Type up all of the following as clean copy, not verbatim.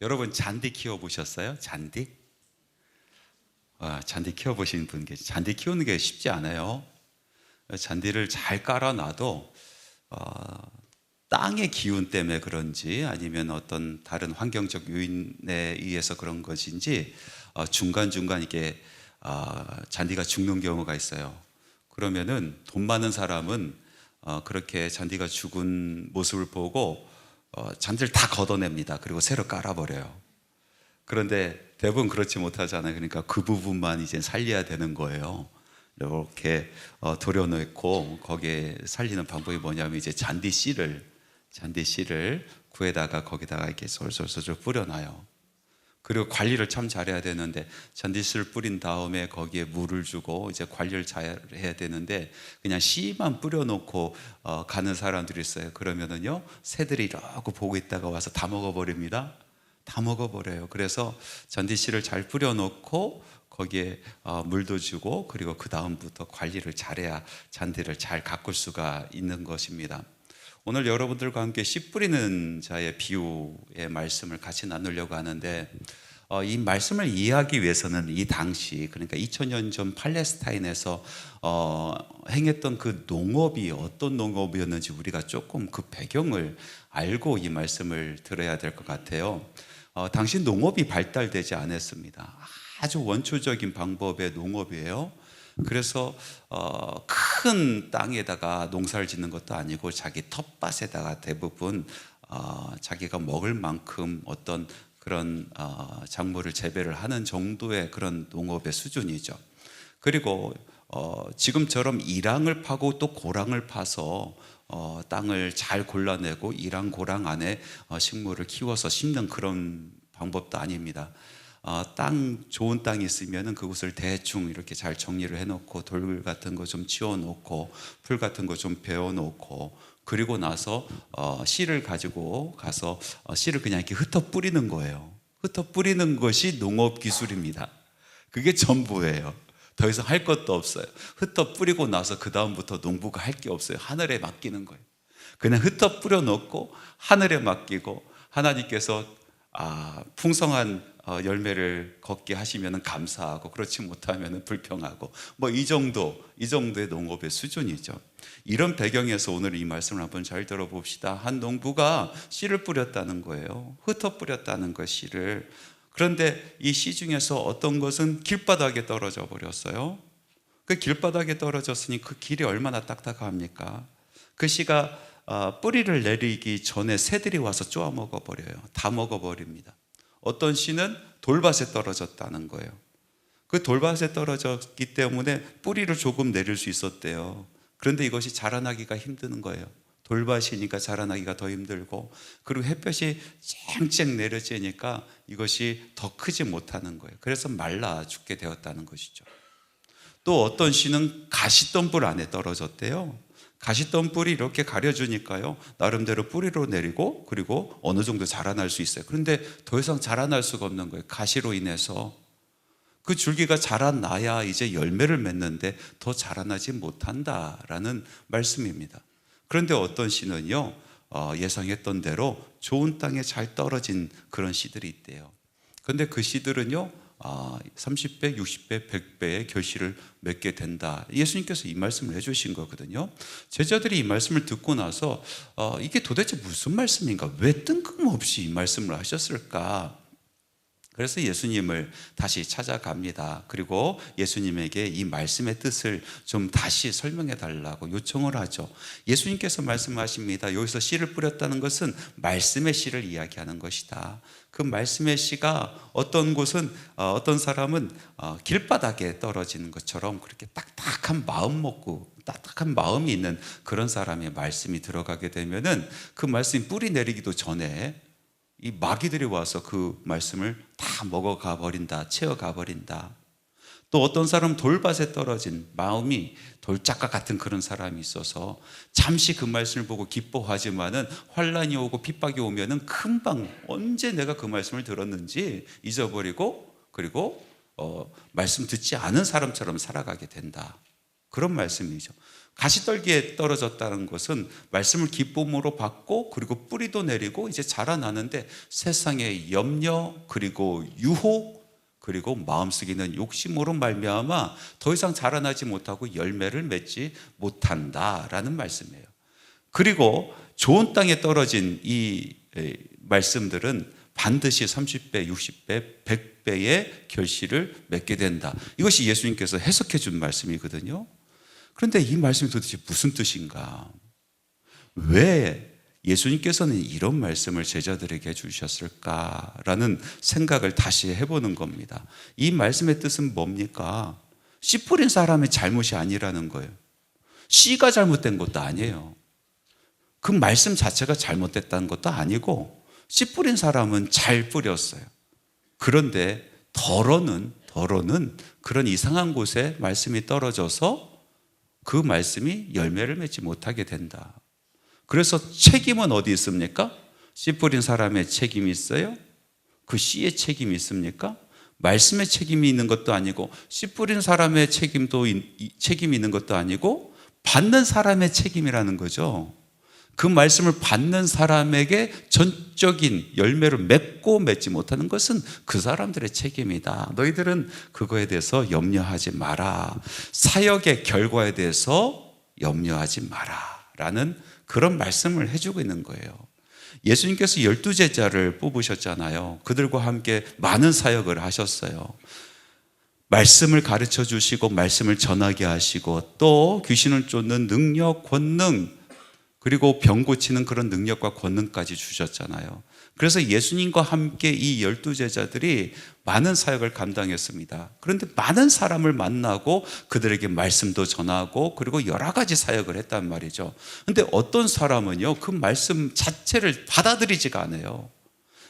여러분 잔디 키워보셨어요? 잔디? 잔디 키워보신 분 계시? 잔디 키우는 게 쉽지 않아요. 잔디를 잘 깔아놔도 땅의 기운 때문에 그런지 아니면 어떤 다른 환경적 요인에 의해서 그런 것인지 중간중간 이게 잔디가 죽는 경우가 있어요. 그러면은 돈 많은 사람은 그렇게 잔디가 죽은 모습을 보고 잔디를 다 걷어냅니다. 그리고 새로 깔아버려요. 그런데 대부분 그렇지 못하잖아요. 그러니까 그 부분만 이제 살려야 되는 거예요. 이렇게 도려놓고 거기에 살리는 방법이 뭐냐면 이제 잔디 씨를 구에다가 거기다가 이렇게 솔솔솔 뿌려놔요. 그리고 관리를 참 잘해야 되는데 잔디씨를 뿌린 다음에 거기에 물을 주고 이제 관리를 잘 해야 되는데 그냥 씨만 뿌려놓고 가는 사람들이 있어요. 그러면은요 새들이 이러고 보고 있다가 와서 다 먹어버립니다. 다 먹어버려요. 그래서 잔디씨를 잘 뿌려놓고 거기에 물도 주고 그리고 그 다음부터 관리를 잘해야 잔디를 잘 가꿀 수가 있는 것입니다. 오늘 여러분들과 함께 씨 뿌리는 자의 비유의 말씀을 같이 나누려고 하는데 이 말씀을 이해하기 위해서는 이 당시 그러니까 2000년 전 팔레스타인에서 행했던 그 농업이 어떤 농업이었는지 우리가 조금 그 배경을 알고 이 말씀을 들어야 될 것 같아요. 당시 농업이 발달되지 않았습니다. 아주 원초적인 방법의 농업이에요. 그래서 큰 땅에다가 농사를 짓는 것도 아니고 자기 텃밭에다가 대부분 자기가 먹을 만큼 어떤 그런 작물을 재배를 하는 정도의 그런 농업의 수준이죠. 그리고 지금처럼 이랑을 파고 또 고랑을 파서 땅을 잘 골라내고 이랑 고랑 안에 식물을 키워서 심는 그런 방법도 아닙니다. 좋은 땅이 있으면 그곳을 대충 이렇게 잘 정리를 해놓고 돌 같은 거 좀 치워놓고 풀 같은 거 좀 베어놓고 그리고 나서 씨를 가지고 가서 씨를 그냥 이렇게 흩어 뿌리는 거예요. 흩어 뿌리는 것이 농업 기술입니다. 그게 전부예요. 더 이상 할 것도 없어요. 흩어 뿌리고 나서 그 다음부터 농부가 할 게 없어요. 하늘에 맡기는 거예요. 그냥 흩어 뿌려 놓고 하늘에 맡기고 하나님께서 풍성한 열매를 걷게 하시면 감사하고 그렇지 못하면 불평하고 뭐 이 정도의 농업의 수준이죠. 이런 배경에서 오늘 이 말씀을 한번 잘 들어봅시다. 한 농부가 씨를 뿌렸다는 거예요. 흩어 뿌렸다는 것 씨를. 그런데 이 씨 중에서 어떤 것은 길바닥에 떨어져 버렸어요. 그 길바닥에 떨어졌으니 그 길이 얼마나 딱딱합니까? 그 씨가 뿌리를 내리기 전에 새들이 와서 쪼아 먹어버려요. 다 먹어버립니다. 어떤 씨는 돌밭에 떨어졌다는 거예요. 그 돌밭에 떨어졌기 때문에 뿌리를 조금 내릴 수 있었대요. 그런데 이것이 자라나기가 힘든 거예요. 돌밭이니까 자라나기가 더 힘들고 그리고 햇볕이 쨍쨍 내려지니까 이것이 더 크지 못하는 거예요. 그래서 말라 죽게 되었다는 것이죠. 또 어떤 씨는 가시덤불 안에 떨어졌대요. 가시덤불이 이렇게 가려주니까요 나름대로 뿌리로 내리고 그리고 어느 정도 자라날 수 있어요. 그런데 더 이상 자라날 수가 없는 거예요. 가시로 인해서 그 줄기가 자라나야 이제 열매를 맺는데 더 자라나지 못한다라는 말씀입니다. 그런데 어떤 씨는요 예상했던 대로 좋은 땅에 잘 떨어진 그런 씨들이 있대요. 그런데 그 씨들은요 30배, 60배, 100배의 결실을 맺게 된다. 예수님께서 이 말씀을 해주신 거거든요. 제자들이 이 말씀을 듣고 나서 이게 도대체 무슨 말씀인가? 왜 뜬금없이 이 말씀을 하셨을까? 그래서 예수님을 다시 찾아갑니다. 그리고 예수님에게 이 말씀의 뜻을 좀 다시 설명해 달라고 요청을 하죠. 예수님께서 말씀하십니다. 여기서 씨를 뿌렸다는 것은 말씀의 씨를 이야기하는 것이다. 그 말씀의 씨가 어떤 곳은 어떤 사람은 길바닥에 떨어지는 것처럼 그렇게 딱딱한 마음 먹고 딱딱한 마음이 있는 그런 사람의 말씀이 들어가게 되면은 그 말씀이 뿌리 내리기도 전에 이 마귀들이 와서 그 말씀을 다 먹어가 버린다, 채워가 버린다. 또 어떤 사람은 돌밭에 떨어진 마음이 돌짝과 같은 그런 사람이 있어서 잠시 그 말씀을 보고 기뻐하지만은 환란이 오고 핍박이 오면은 금방 언제 내가 그 말씀을 들었는지 잊어버리고 그리고 말씀 듣지 않은 사람처럼 살아가게 된다. 그런 말씀이죠. 가시떨기에 떨어졌다는 것은 말씀을 기쁨으로 받고 그리고 뿌리도 내리고 이제 자라나는데 세상의 염려 그리고 유혹 그리고 마음속에 있는 욕심으로 말미암아 더 이상 자라나지 못하고 열매를 맺지 못한다라는 말씀이에요. 그리고 좋은 땅에 떨어진 이 말씀들은 반드시 30배, 60배, 100배의 결실을 맺게 된다. 이것이 예수님께서 해석해 준 말씀이거든요. 그런데 이 말씀이 도대체 무슨 뜻인가? 왜 예수님께서는 이런 말씀을 제자들에게 주셨을까라는 생각을 다시 해보는 겁니다. 이 말씀의 뜻은 뭡니까? 씨 뿌린 사람의 잘못이 아니라는 거예요. 씨가 잘못된 것도 아니에요. 그 말씀 자체가 잘못됐다는 것도 아니고 씨 뿌린 사람은 잘 뿌렸어요. 그런데 덜어는 그런 이상한 곳에 말씀이 떨어져서 그 말씀이 열매를 맺지 못하게 된다. 그래서 책임은 어디 있습니까? 씨 뿌린 사람의 책임이 있어요? 그 씨의 책임이 있습니까? 말씀의 책임이 있는 것도 아니고 씨 뿌린 사람의 책임이 있는 것도 아니고 받는 사람의 책임이라는 거죠. 그 말씀을 받는 사람에게 전적인 열매를 맺고 맺지 못하는 것은 그 사람들의 책임이다. 너희들은 그거에 대해서 염려하지 마라. 사역의 결과에 대해서 염려하지 마라 라는 그런 말씀을 해주고 있는 거예요. 예수님께서 12제자를 뽑으셨잖아요. 그들과 함께 많은 사역을 하셨어요. 말씀을 가르쳐 주시고 말씀을 전하게 하시고 또 귀신을 쫓는 능력, 권능 그리고 병 고치는 그런 능력과 권능까지 주셨잖아요. 그래서 예수님과 함께 이 12제자들이 많은 사역을 감당했습니다. 그런데 많은 사람을 만나고 그들에게 말씀도 전하고 그리고 여러 가지 사역을 했단 말이죠. 그런데 어떤 사람은요, 그 말씀 자체를 받아들이지가 않아요.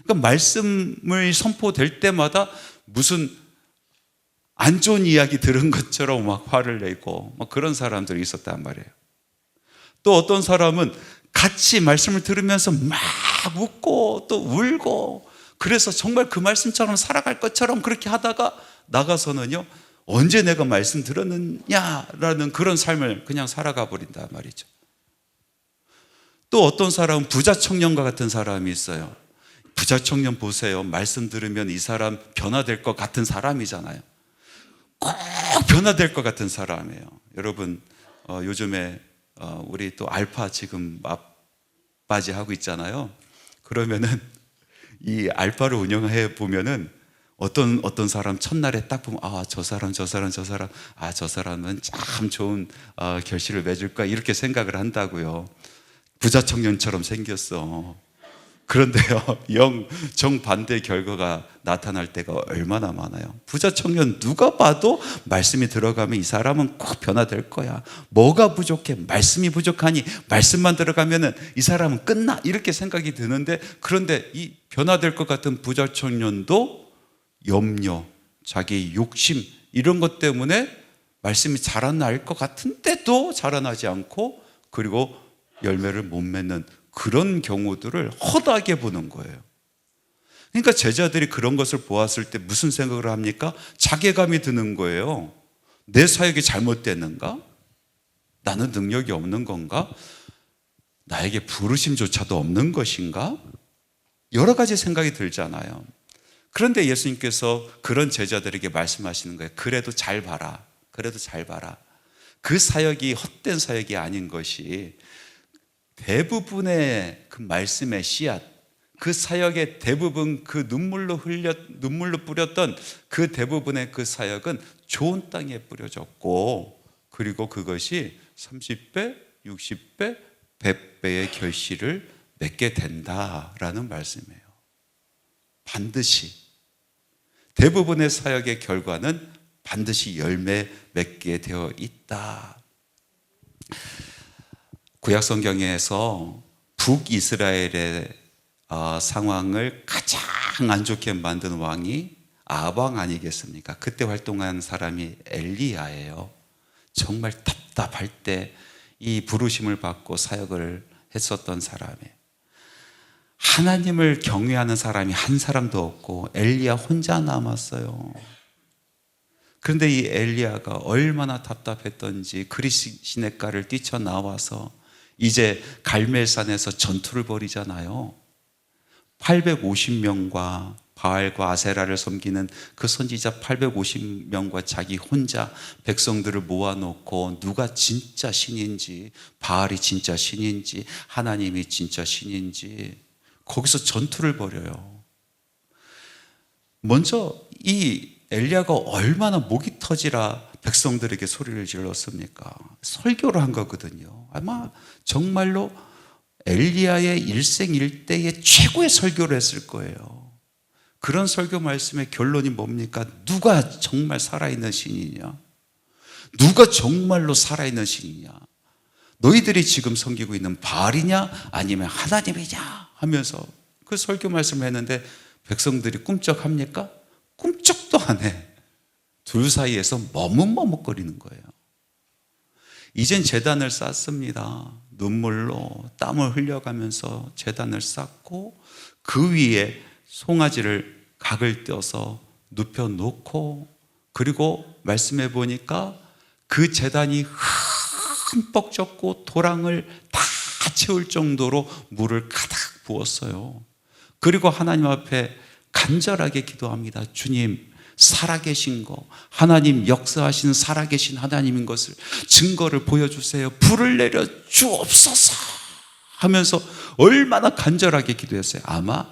그러니까 말씀을 선포될 때마다 무슨 안 좋은 이야기 들은 것처럼 막 화를 내고 막 그런 사람들이 있었단 말이에요. 또 어떤 사람은 같이 말씀을 들으면서 막 웃고 또 울고 그래서 정말 그 말씀처럼 살아갈 것처럼 그렇게 하다가 나가서는요, 언제 내가 말씀 들었느냐라는 그런 삶을 그냥 살아가 버린단 말이죠. 또 어떤 사람은 부자 청년과 같은 사람이 있어요. 부자 청년 보세요. 말씀 들으면 이 사람 변화될 것 같은 사람이잖아요. 꼭 변화될 것 같은 사람이에요. 여러분 요즘에 우리 또 알파 지금 맞바지 하고 있잖아요. 그러면은 이 알파를 운영해 보면은 어떤 사람 첫날에 딱 보면 저 사람은 저 사람은 참 좋은 결실을 맺을 거야 이렇게 생각을 한다고요. 부자 청년처럼 생겼어. 그런데요, 정반대 결과가 나타날 때가 얼마나 많아요. 부자 청년 누가 봐도 말씀이 들어가면 이 사람은 꼭 변화될 거야. 뭐가 부족해? 말씀이 부족하니 말씀만 들어가면은 이 사람은 끝나 이렇게 생각이 드는데, 그런데 이 변화될 것 같은 부자 청년도 염려, 자기 욕심 이런 것 때문에 말씀이 자라날 것 같은데도 자라나지 않고 그리고 열매를 못 맺는 그런 경우들을 허다하게 보는 거예요. 그러니까 제자들이 그런 것을 보았을 때 무슨 생각을 합니까? 자괴감이 드는 거예요. 내 사역이 잘못됐는가? 나는 능력이 없는 건가? 나에게 부르심조차도 없는 것인가? 여러 가지 생각이 들잖아요. 그런데 예수님께서 그런 제자들에게 말씀하시는 거예요. 그래도 잘 봐라. 그 사역이 헛된 사역이 아닌 것이 대부분의 그 말씀의 씨앗, 그 사역의 대부분 그 눈물로 뿌렸던 그 대부분의 그 사역은 좋은 땅에 뿌려졌고 그리고 그것이 30배, 60배, 100배의 결실을 맺게 된다라는 말씀이에요. 반드시 대부분의 사역의 결과는 반드시 열매 맺게 되어 있다. 구약 성경에서 북이스라엘의 상황을 가장 안 좋게 만든 왕이 아합 아니겠습니까? 그때 활동한 사람이 엘리야예요. 정말 답답할 때 이 부르심을 받고 사역을 했었던 사람이에요. 하나님을 경외하는 사람이 한 사람도 없고 엘리야 혼자 남았어요. 그런데 이 엘리야가 얼마나 답답했던지 그리 시냇가를 뛰쳐나와서 이제 갈멜산에서 전투를 벌이잖아요. 850명과 바알과 아세라를 섬기는 그 선지자 850명과 자기 혼자 백성들을 모아놓고 누가 진짜 신인지, 바알이 진짜 신인지, 하나님이 진짜 신인지 거기서 전투를 벌여요. 먼저 이 엘리야가 얼마나 목이 터지라 백성들에게 소리를 질렀습니까? 설교를 한 거거든요. 아마 정말로 엘리야의 일생일대의 최고의 설교를 했을 거예요. 그런 설교 말씀의 결론이 뭡니까? 누가 정말 살아있는 신이냐? 누가 정말로 살아있는 신이냐? 너희들이 지금 섬기고 있는 바알이냐? 아니면 하나님이냐? 하면서 그 설교 말씀을 했는데 백성들이 꿈쩍합니까? 꿈쩍도 안 해. 둘 사이에서 머뭇머뭇거리는 거예요. 이젠 제단을 쌓습니다. 눈물로 땀을 흘려가면서 제단을 쌓고 그 위에 송아지를 각을 떼어서 눕혀놓고, 그리고 말씀해 보니까 그 제단이 흠뻑 젖고 도랑을 다 채울 정도로 물을 가득 부었어요. 그리고 하나님 앞에 간절하게 기도합니다. 주님, 살아계신 거, 하나님 역사하신 살아계신 하나님인 것을 증거를 보여주세요. 불을 내려 주옵소서 하면서 얼마나 간절하게 기도했어요. 아마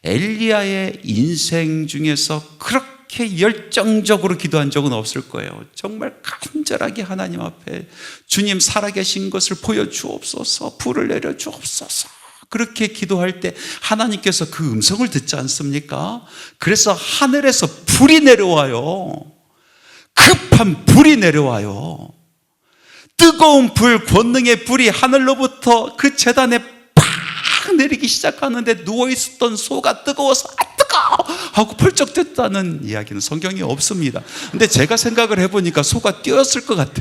엘리야의 인생 중에서 그렇게 열정적으로 기도한 적은 없을 거예요. 정말 간절하게 하나님 앞에 주님 살아계신 것을 보여주옵소서, 불을 내려 주옵소서, 그렇게 기도할 때 하나님께서 그 음성을 듣지 않습니까? 그래서 하늘에서 불이 내려와요. 급한 불이 내려와요. 뜨거운 불, 권능의 불이 하늘로부터 그 제단에 팍 내리기 시작하는데 누워있었던 소가 뜨거워서 뜨거워 하고 펄쩍 뛰었다는 이야기는 성경에 없습니다. 근데 제가 생각을 해보니까 소가 뛰었을 것 같아.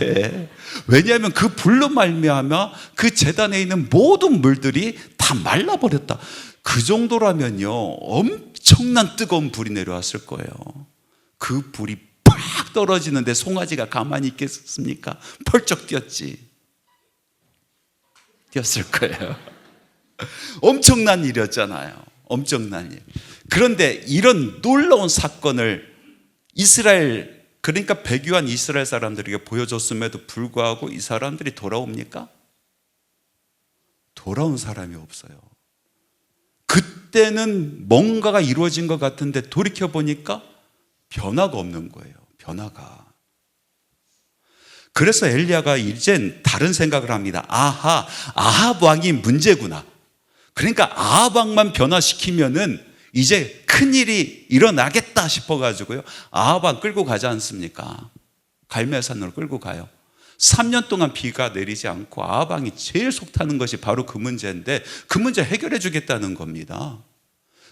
왜냐하면 그 불로 말미암아 그 제단에 있는 모든 물들이 다 말라버렸다. 그 정도라면요 엄청난 뜨거운 불이 내려왔을 거예요. 그 불이 팍 떨어지는데 송아지가 가만히 있겠습니까? 펄쩍 뛰었지. 뛰었을 거예요. 엄청난 일이었잖아요. 엄청난 일. 그런데 이런 놀라운 사건을 이스라엘, 그러니까 배교한 이스라엘 사람들에게 보여줬음에도 불구하고 이 사람들이 돌아옵니까? 돌아온 사람이 없어요. 그때는 뭔가가 이루어진 것 같은데 돌이켜보니까 변화가 없는 거예요. 변화가. 그래서 엘리야가 이젠 다른 생각을 합니다. 아하, 아합 왕이 문제구나. 그러니까 아합 왕만 변화시키면은 이제 큰일이 일어나겠다 싶어가지고요 아합 왕 끌고 가지 않습니까? 갈멜산으로 끌고 가요. 3년 동안 비가 내리지 않고 아합 왕이 제일 속타는 것이 바로 그 문제인데 그 문제 해결해 주겠다는 겁니다.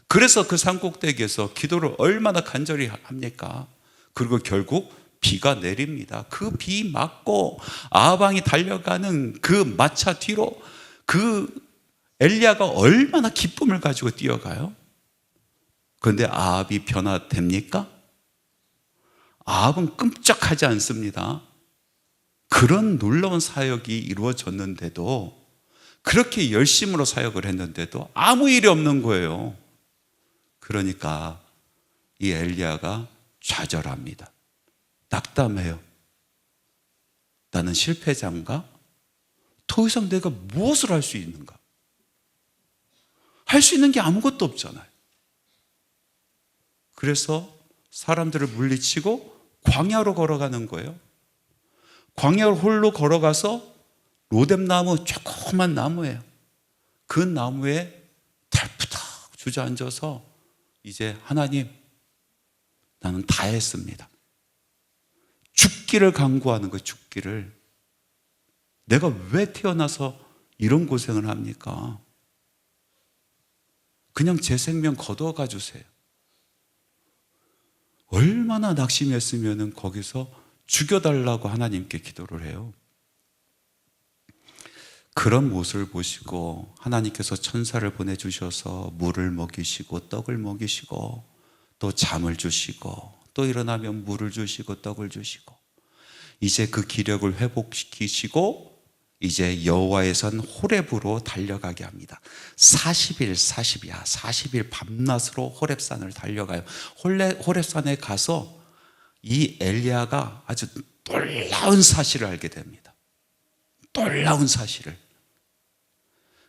그래서 그 산꼭대기에서 기도를 얼마나 간절히 합니까? 그리고 결국 비가 내립니다. 그 비 맞고 아합 왕이 달려가는 그 마차 뒤로 그 엘리야가 얼마나 기쁨을 가지고 뛰어가요? 그런데 아합이 변화됩니까? 아합은 끔찍하지 않습니다. 그런 놀라운 사역이 이루어졌는데도, 그렇게 열심으로 사역을 했는데도 아무 일이 없는 거예요. 그러니까 이 엘리야가 좌절합니다. 낙담해요. 나는 실패자인가? 더 이상 내가 무엇을 할 수 있는가? 할 수 있는 게 아무것도 없잖아요. 그래서 사람들을 물리치고 광야로 걸어가는 거예요. 광야로 홀로 걸어가서 로뎀나무, 조그만 나무예요. 그 나무에 달푸덕 주저앉아서 이제 하나님, 나는 다 했습니다. 죽기를 간구하는 거예요. 죽기를. 내가 왜 태어나서 이런 고생을 합니까? 그냥 제 생명 거두어가 주세요. 얼마나 낙심했으면 거기서 죽여달라고 하나님께 기도를 해요. 그런 모습을 보시고 하나님께서 천사를 보내주셔서 물을 먹이시고 떡을 먹이시고 또 잠을 주시고 또 일어나면 물을 주시고 떡을 주시고, 이제 그 기력을 회복시키시고 이제 여호와의 선 호렙으로 달려가게 합니다. 40일 밤낮으로 호렙산을 달려가요. 호렙산에 가서 이 엘리야가 아주 놀라운 사실을 알게 됩니다. 놀라운 사실을.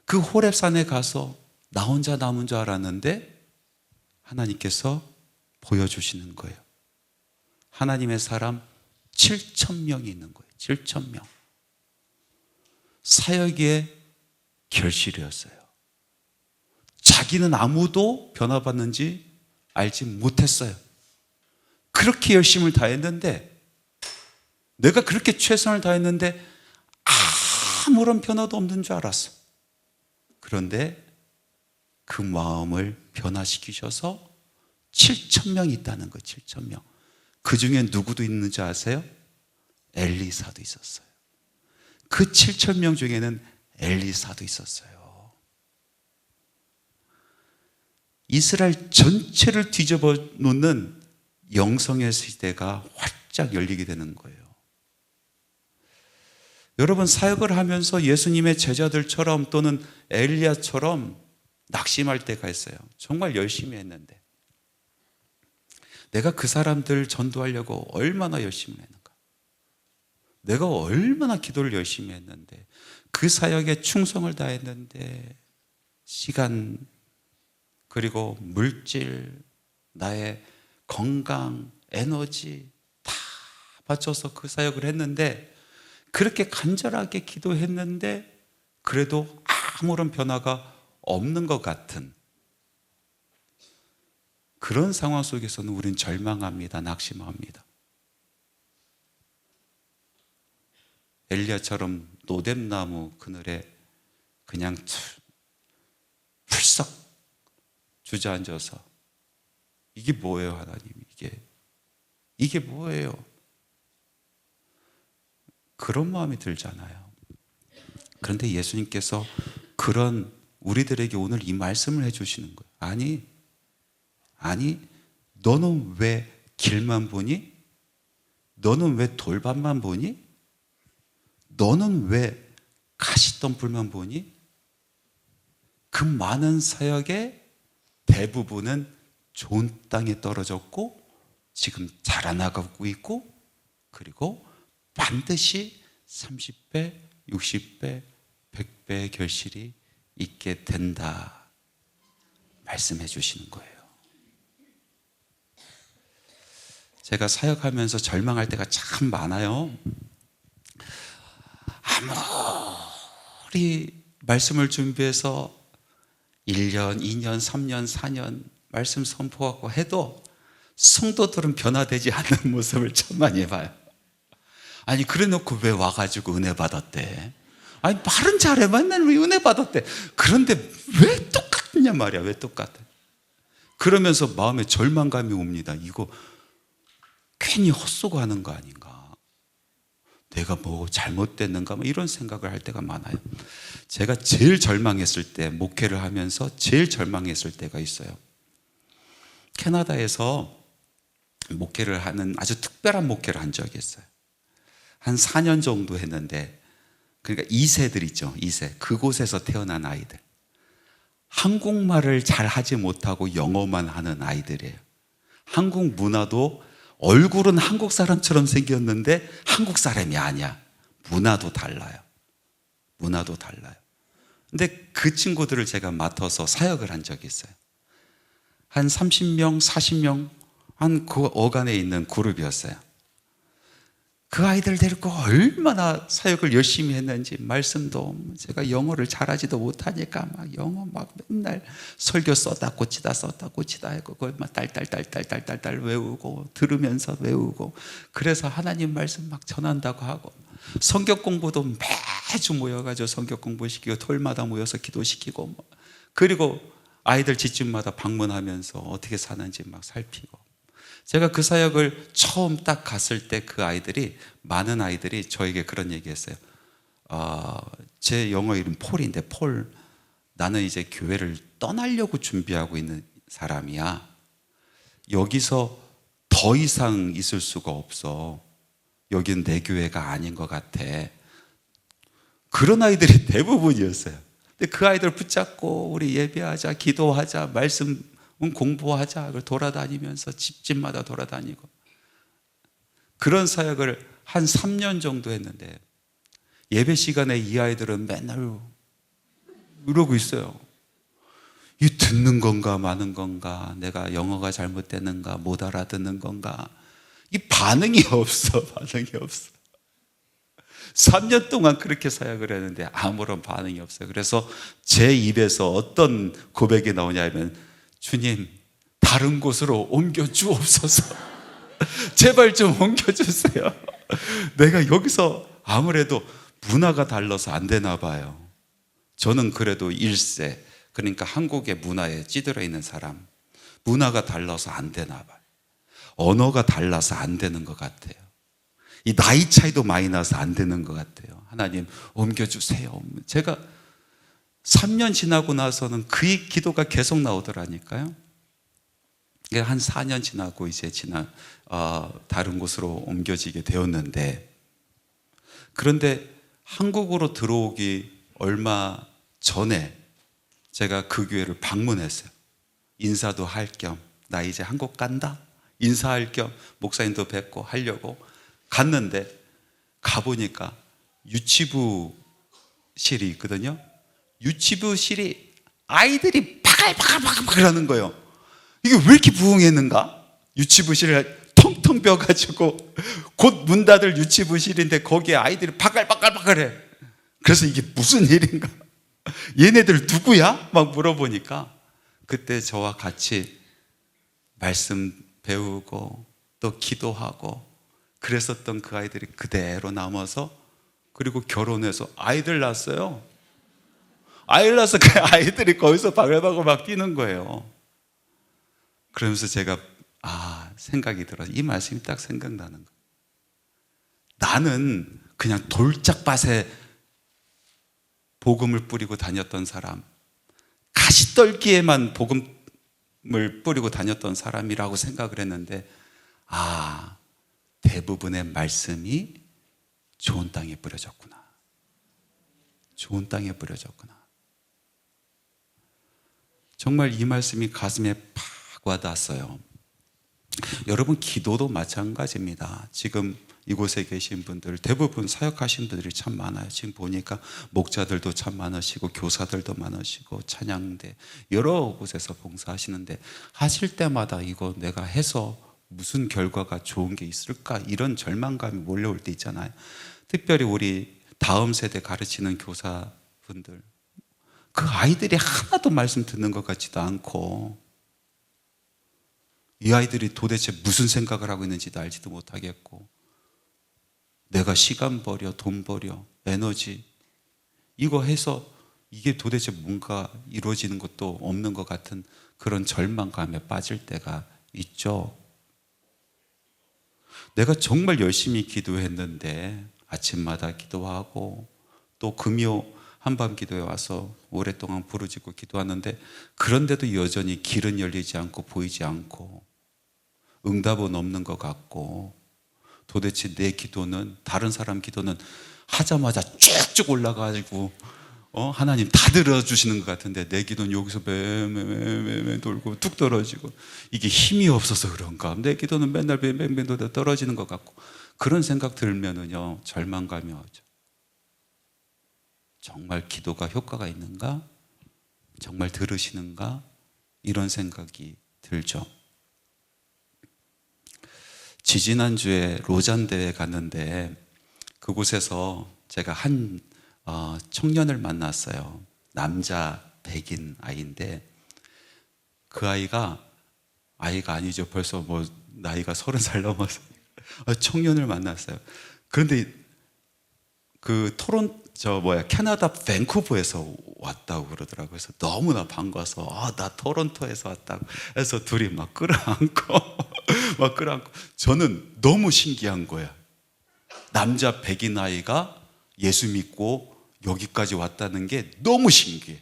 그 호렙산에 가서 나 혼자 남은 줄 알았는데 하나님께서 보여주시는 거예요. 하나님의 사람 7,000명이 있는 거예요. 7,000명. 사역의 결실이었어요. 자기는 아무도 변화받는지 알지 못했어요. 그렇게 열심을 다했는데, 내가 그렇게 최선을 다했는데 아무런 변화도 없는 줄 알았어. 그런데 그 마음을 변화시키셔서 7,000명이 있다는 거예요. 7,000명. 그 중에 누구도 있는지 아세요? 엘리사도 있었어요. 그 7,000명 중에는 엘리사도 있었어요. 이스라엘 전체를 뒤집어 놓는 영성의 시대가 활짝 열리게 되는 거예요. 여러분, 사역을 하면서 예수님의 제자들처럼 또는 엘리야처럼 낙심할 때가 있어요. 정말 열심히 했는데 내가 그 사람들 전도하려고 얼마나 열심히 했는가, 내가 얼마나 기도를 열심히 했는데, 그 사역에 충성을 다했는데 시간, 그리고 물질, 나의 건강, 에너지 다 바쳐서 그 사역을 했는데, 그렇게 간절하게 기도했는데 그래도 아무런 변화가 없는 것 같은 그런 상황 속에서는 우린 절망합니다. 낙심합니다. 엘리야처럼 노뎀나무 그늘에 그냥 풀썩 주저앉아서 이게 뭐예요, 하나님? 이게 뭐예요? 그런 마음이 들잖아요. 그런데 예수님께서 그런 우리들에게 오늘 이 말씀을 해주시는 거예요. 아니, 너는 왜 길만 보니? 너는 왜 돌밭만 보니? 너는 왜 가시덤불만 보니? 그 많은 사역의 대부분은 좋은 땅에 떨어졌고 지금 자라나가고 있고, 그리고 반드시 30배, 60배, 100배의 결실이 있게 된다 말씀해 주시는 거예요. 제가 사역하면서 절망할 때가 참 많아요. 아무리 말씀을 준비해서 1년, 2년, 3년, 4년 말씀 선포하고 해도 성도들은 변화되지 않는 모습을 참 많이 봐요. 아니, 그래 놓고 왜 와가지고 은혜 받았대? 아니, 말은 잘해. 맨날 왜 은혜 받았대? 그런데 왜 똑같냐 말이야. 왜 똑같아? 그러면서 마음에 절망감이 옵니다. 이거 괜히 헛수고하는 거 아닌가? 내가 뭐 잘못됐는가? 이런 생각을 할 때가 많아요. 제가 제일 절망했을 때, 목회를 하면서 제일 절망했을 때가 있어요. 캐나다에서 목회를 하는 아주 특별한 목회를 한 적이 있어요. 한 4년 정도 했는데, 그러니까 2세들 있죠. 2세. 그곳에서 태어난 아이들. 한국말을 잘 하지 못하고 영어만 하는 아이들이에요. 한국 문화도 얼굴은 한국 사람처럼 생겼는데 한국 사람이 아니야. 문화도 달라요. 문화도 달라요. 근데 그 친구들을 제가 맡아서 사역을 한 적이 있어요. 한 30명, 40명 한 그 어간에 있는 그룹이었어요. 그 아이들 데리고 얼마나 사역을 열심히 했는지, 말씀도 제가 영어를 잘하지도 못하니까 막 영어 막 맨날 설교 썼다 고치다 하고 그걸 막 딸 외우고 들으면서 외우고, 그래서 하나님 말씀 막 전한다고 하고, 성경 공부도 매주 모여가지고 성경 공부시키고 토요일마다 모여서 기도시키고, 그리고 아이들 집집마다 방문하면서 어떻게 사는지 막 살피고. 제가 그 사역을 처음 딱 갔을 때 그 아이들이, 많은 아이들이 저에게 그런 얘기 했어요. 제 영어 이름 폴인데, 폴, 나는 이제 교회를 떠나려고 준비하고 있는 사람이야. 여기서 더 이상 있을 수가 없어. 여긴 내 교회가 아닌 것 같아. 그런 아이들이 대부분이었어요. 근데 그 아이들 붙잡고 우리 예배하자, 기도하자, 말씀 공부하자, 돌아다니면서 집집마다 돌아다니고 그런 사역을 한 3년 정도 했는데, 예배 시간에 이 아이들은 맨날 이러고 있어요. 이 듣는 건가 마는 건가, 내가 영어가 잘못되는가, 못 알아듣는 건가, 이 반응이 없어. 반응이 없어. 3년 동안 그렇게 사역을 했는데 아무런 반응이 없어요. 그래서 제 입에서 어떤 고백이 나오냐면, 주님, 다른 곳으로 옮겨 주옵소서. 제발 좀 옮겨 주세요. 내가 여기서 아무래도 문화가 달라서 안 되나 봐요. 저는 그래도 1세, 그러니까 한국의 문화에 찌들어 있는 사람, 문화가 달라서 안 되나 봐요. 언어가 달라서 안 되는 것 같아요. 이 나이 차이도 많이 나서 안 되는 것 같아요. 하나님 옮겨주세요. 제가 3년 지나고 나서는 그 기도가 계속 나오더라니까요. 한 4년 지나고 이제 다른 곳으로 옮겨지게 되었는데, 그런데 한국으로 들어오기 얼마 전에 제가 그 교회를 방문했어요. 인사도 할 겸, 나 이제 한국 간다, 인사할 겸 목사님도 뵙고 하려고 갔는데, 가보니까 유치부실이 있거든요. 유치부실이 아이들이 바글바글 하는 거예요. 이게 왜 이렇게 부흥했는가? 유치부실을 텅텅 비어가지고 곧 문 닫을 유치부실인데 거기에 아이들이 바글바글해. 그래서 이게 무슨 일인가? 얘네들 누구야? 막 물어보니까, 그때 저와 같이 말씀 배우고 또 기도하고 그랬었던 그 아이들이 그대로 남아서, 그리고 결혼해서 아이들 낳았어요. 아이를 낳아서 그 아이들이 거기서 바글바글 막 뛰는 거예요. 그러면서 제가 생각이 들어요. 이 말씀이 딱 생각나는 거예요. 나는 그냥 돌짝밭에 복음을 뿌리고 다녔던 사람, 가시떨기에만 복음을 뿌리고 다녔던 사람이라고 생각을 했는데, 대부분의 말씀이 좋은 땅에 뿌려졌구나. 좋은 땅에 뿌려졌구나. 정말 이 말씀이 가슴에 팍 와닿았어요. 여러분, 기도도 마찬가지입니다. 지금 이곳에 계신 분들 대부분 사역하신 분들이 참 많아요. 지금 보니까 목자들도 참 많으시고 교사들도 많으시고 찬양대 여러 곳에서 봉사하시는데, 하실 때마다 이거 내가 해서 무슨 결과가 좋은 게 있을까, 이런 절망감이 몰려올 때 있잖아요. 특별히 우리 다음 세대 가르치는 교사분들, 그 아이들이 하나도 말씀 듣는 것 같지도 않고, 이 아이들이 도대체 무슨 생각을 하고 있는지도 알지도 못하겠고, 내가 시간 버려, 돈 버려, 에너지 이거 해서 이게 도대체 뭔가 이루어지는 것도 없는 것 같은 그런 절망감에 빠질 때가 있죠. 내가 정말 열심히 기도했는데, 아침마다 기도하고 또 금요 한밤 기도에 와서 오랫동안 부르짖고 기도하는데, 그런데도 여전히 길은 열리지 않고 보이지 않고 응답은 없는 것 같고, 도대체 내 기도는, 다른 사람 기도는 하자마자 쭉쭉 올라가지고 하나님 다 들어주시는 것 같은데, 내 기도는 여기서 매매매매 돌고 뚝 떨어지고, 이게 힘이 없어서 그런가, 내 기도는 맨날 뱅뱅뱅 돌다 떨어지는 것 같고, 그런 생각 들면은요 절망감이 오죠. 정말 기도가 효과가 있는가? 정말 들으시는가? 이런 생각이 들죠. 지지난주에 로잔대에 갔는데, 그곳에서 제가 한 청년을 만났어요. 남자 백인 아이인데, 그 아이가 아니죠. 벌써 뭐 나이가 30살 넘어서 청년을 만났어요. 그런데 그 캐나다 밴쿠버에서 왔다고 그러더라고요. 그래서 너무나 반가워서 나 토론토에서 왔다고 해서 둘이 막 끌어안고 저는 너무 신기한 거예요. 남자 백인 아이가 예수 믿고 여기까지 왔다는 게 너무 신기해.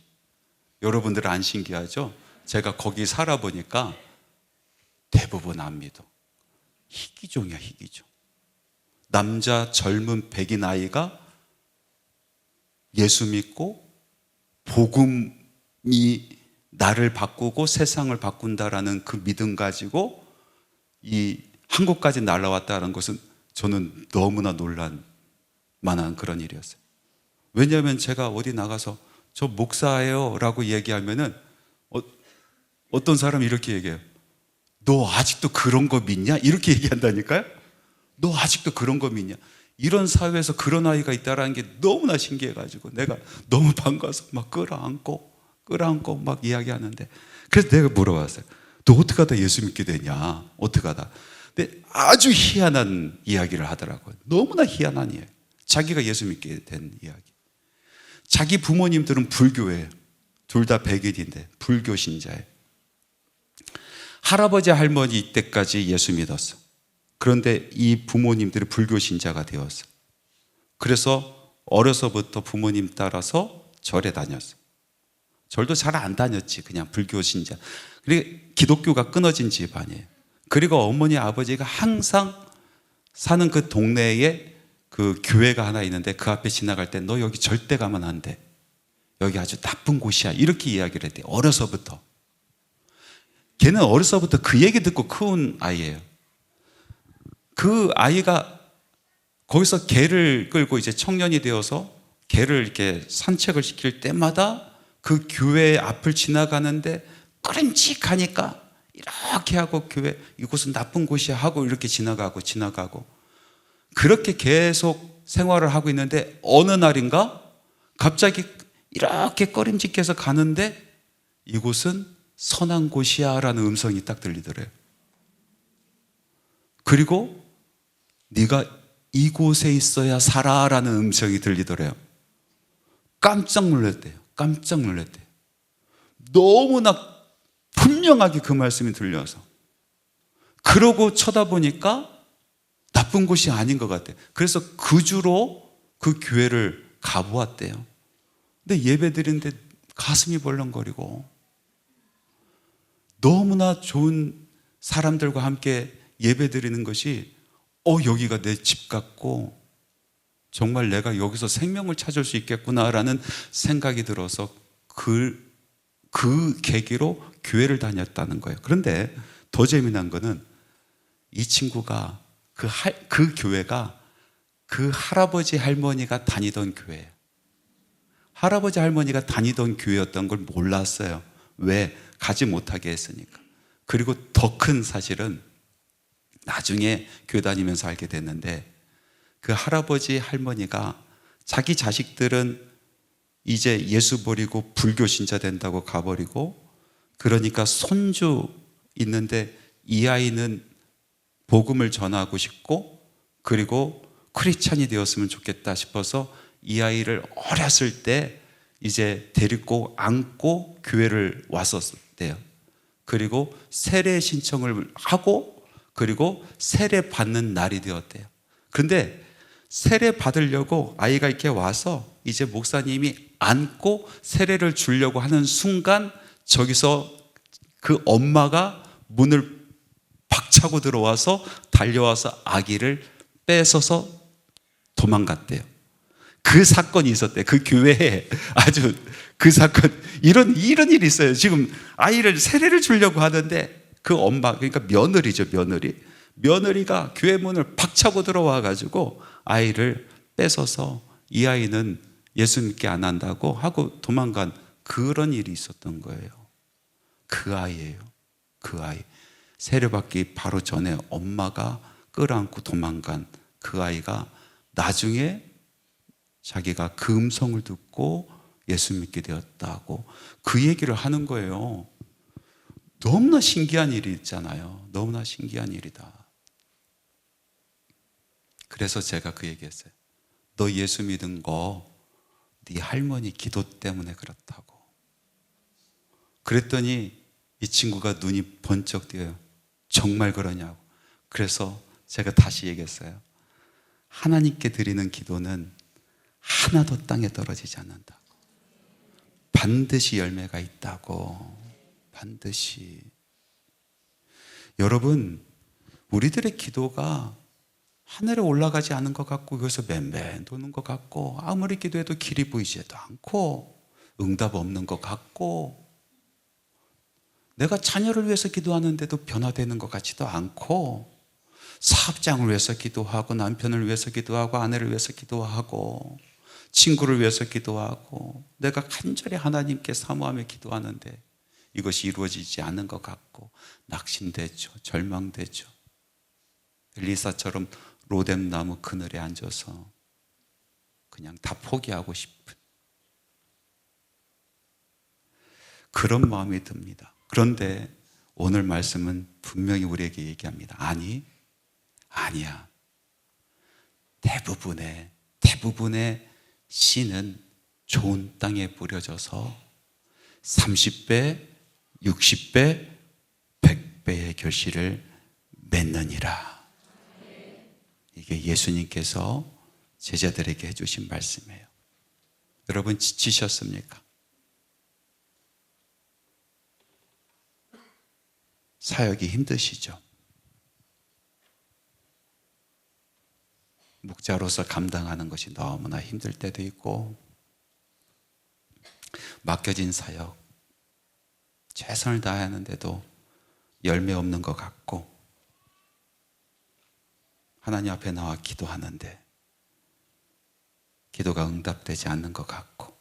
여러분들은 안 신기하죠? 제가 거기 살아보니까 대부분 안 믿어. 희귀종이야, 희귀종. 남자 젊은 백인 아이가 예수 믿고 복음이 나를 바꾸고 세상을 바꾼다라는 그 믿음 가지고 이 한국까지 날아왔다는 것은 저는 너무나 놀란 만한 그런 일이었어요. 왜냐하면 제가 어디 나가서 저 목사예요 라고 얘기하면은 어떤 사람이 이렇게 얘기해요. 너 아직도 그런 거 믿냐? 이렇게 얘기한다니까요. 너 아직도 그런 거 믿냐? 이런 사회에서 그런 아이가 있다는 게 너무나 신기해가지고 내가 너무 반가워서 막 끌어안고 막 이야기하는데, 그래서 내가 물어봤어요. 너 어떻게 하다 예수 믿게 되냐? 어떻게 하다? 근데 아주 희한한 이야기를 하더라고요. 너무나 희한한 이야기. 자기가 예수 믿게 된 이야기. 자기 부모님들은 불교예요. 둘 다 백인인데 불교 신자예요. 할아버지 할머니 때까지 예수 믿었어. 그런데 이 부모님들이 불교 신자가 되었어. 그래서 어려서부터 부모님 따라서 절에 다녔어. 절도 잘 안 다녔지. 그냥 불교 신자. 그리고 기독교가 끊어진 집안이에요. 그리고 어머니 아버지가 항상 사는 그 동네에 그 교회가 하나 있는데 그 앞에 지나갈 때 너 여기 절대 가면 안 돼. 여기 아주 나쁜 곳이야. 이렇게 이야기를 했대요. 어려서부터. 걔는 어려서부터 그 얘기 듣고 키운 아이예요. 그 아이가 거기서 개를 끌고 이제 청년이 되어서 개를 이렇게 산책을 시킬 때마다 그 교회 앞을 지나가는데 꺼림칙하니까 이렇게 하고 교회 이곳은 나쁜 곳이야 하고 이렇게 지나가고 그렇게 계속 생활을 하고 있는데 어느 날인가 갑자기 이렇게 꺼림칙해서 가는데 이곳은 선한 곳이야 라는 음성이 딱 들리더래요. 그리고 네가 이곳에 있어야 살아 라는 음성이 들리더래요. 깜짝 놀랐대요. 너무나 분명하게 그 말씀이 들려서. 그러고 쳐다보니까 나쁜 곳이 아닌 것 같아요. 그래서 그 주로 그 교회를 가보았대요. 근데 예배 드리는데 가슴이 벌렁거리고 너무나 좋은 사람들과 함께 예배 드리는 것이 여기가 내 집 같고 정말 내가 여기서 생명을 찾을 수 있겠구나라는 생각이 들어서 그 계기로 교회를 다녔다는 거예요. 그런데 더 재미난 거는 이 친구가 그 교회가 그 할아버지 할머니가 다니던 교회예요. 할아버지 할머니가 다니던 교회였던 걸 몰랐어요. 왜? 가지 못하게 했으니까. 그리고 더 큰 사실은 나중에 교회 다니면서 알게 됐는데 그 할아버지 할머니가 자기 자식들은 이제 예수 버리고 불교 신자 된다고 가버리고, 그러니까 손주 있는데 이 아이는 복음을 전하고 싶고 그리고 크리스찬이 되었으면 좋겠다 싶어서 이 아이를 어렸을 때 이제 데리고 안고 교회를 왔었대요. 그리고 세례 신청을 하고 그리고 세례 받는 날이 되었대요. 그런데 세례 받으려고 아이가 이렇게 와서 이제 목사님이 안고 세례를 주려고 하는 순간 저기서 그 엄마가 문을 박차고 들어와서 달려와서 아기를 뺏어서 도망갔대요. 그 사건이 있었대요. 그 교회에 아주 그 사건, 이런 일이 있어요. 지금 아이를 세례를 주려고 하는데 그 엄마, 그러니까 며느리죠, 며느리가 교회 문을 박차고 들어와 가지고 아이를 뺏어서 이 아이는 예수 믿게 안 한다고 하고 도망간 그런 일이 있었던 거예요. 그 아이예요. 그 아이. 세례받기 바로 전에 엄마가 끌어안고 도망간 그 아이가 나중에 자기가 그 음성을 듣고 예수 믿게 되었다고 그 얘기를 하는 거예요. 너무나 신기한 일이 있잖아요. 너무나 신기한 일이다. 그래서 제가 그 얘기했어요. 너 예수 믿은 거 네 할머니 기도 때문에 그렇다고. 그랬더니 이 친구가 눈이 번쩍 뜨여요. 정말 그러냐고. 그래서 제가 다시 얘기했어요. 하나님께 드리는 기도는 하나도 땅에 떨어지지 않는다고. 반드시 열매가 있다고. 반드시. 여러분, 우리들의 기도가 하늘에 올라가지 않은 것 같고 여기서 맨맨 도는 것 같고 아무리 기도해도 길이 보이지도 않고 응답 없는 것 같고 내가 자녀를 위해서 기도하는데도 변화되는 것 같지도 않고 사업장을 위해서 기도하고 남편을 위해서 기도하고 아내를 위해서 기도하고 친구를 위해서 기도하고 내가 간절히 하나님께 사모하며 기도하는데 이것이 이루어지지 않는 것 같고 낙심되죠. 절망되죠. 엘리사처럼 로뎀나무 그늘에 앉아서 그냥 다 포기하고 싶은 그런 마음이 듭니다. 그런데 오늘 말씀은 분명히 우리에게 얘기합니다. 아니야. 대부분의 씨는 좋은 땅에 뿌려져서 30배, 60배, 100배의 결실을 맺느니라. 이게 예수님께서 제자들에게 해주신 말씀이에요. 여러분 지치셨습니까? 사역이 힘드시죠? 목자로서 감당하는 것이 너무나 힘들 때도 있고 맡겨진 사역 최선을 다하는데도 열매 없는 것 같고 하나님 앞에 나와 기도하는데 기도가 응답되지 않는 것 같고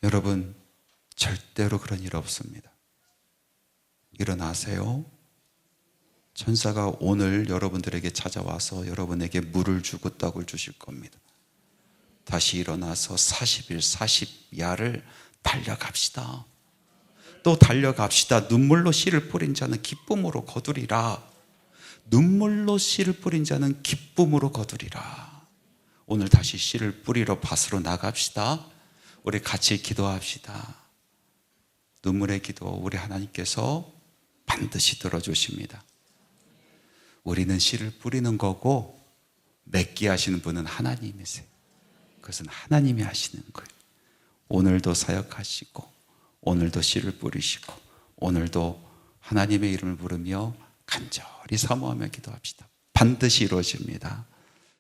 여러분 절대로 그런 일 없습니다. 일어나세요. 천사가 오늘 여러분들에게 찾아와서 여러분에게 물을 주고 떡을 주실 겁니다. 다시 일어나서 40일 40야를 달려갑시다. 또 달려갑시다. 눈물로 씨를 뿌린 자는 기쁨으로 거두리라. 눈물로 씨를 뿌린 자는 기쁨으로 거두리라. 오늘 다시 씨를 뿌리러 밭으로 나갑시다. 우리 같이 기도합시다. 눈물의 기도 우리 하나님께서 반드시 들어주십니다. 우리는 씨를 뿌리는 거고 맺게 하시는 분은 하나님이세요. 그것은 하나님이 하시는 거예요. 오늘도 사역하시고 오늘도 씨를 뿌리시고 오늘도 하나님의 이름을 부르며 간절히 사모하며 기도합시다. 반드시 이루어집니다.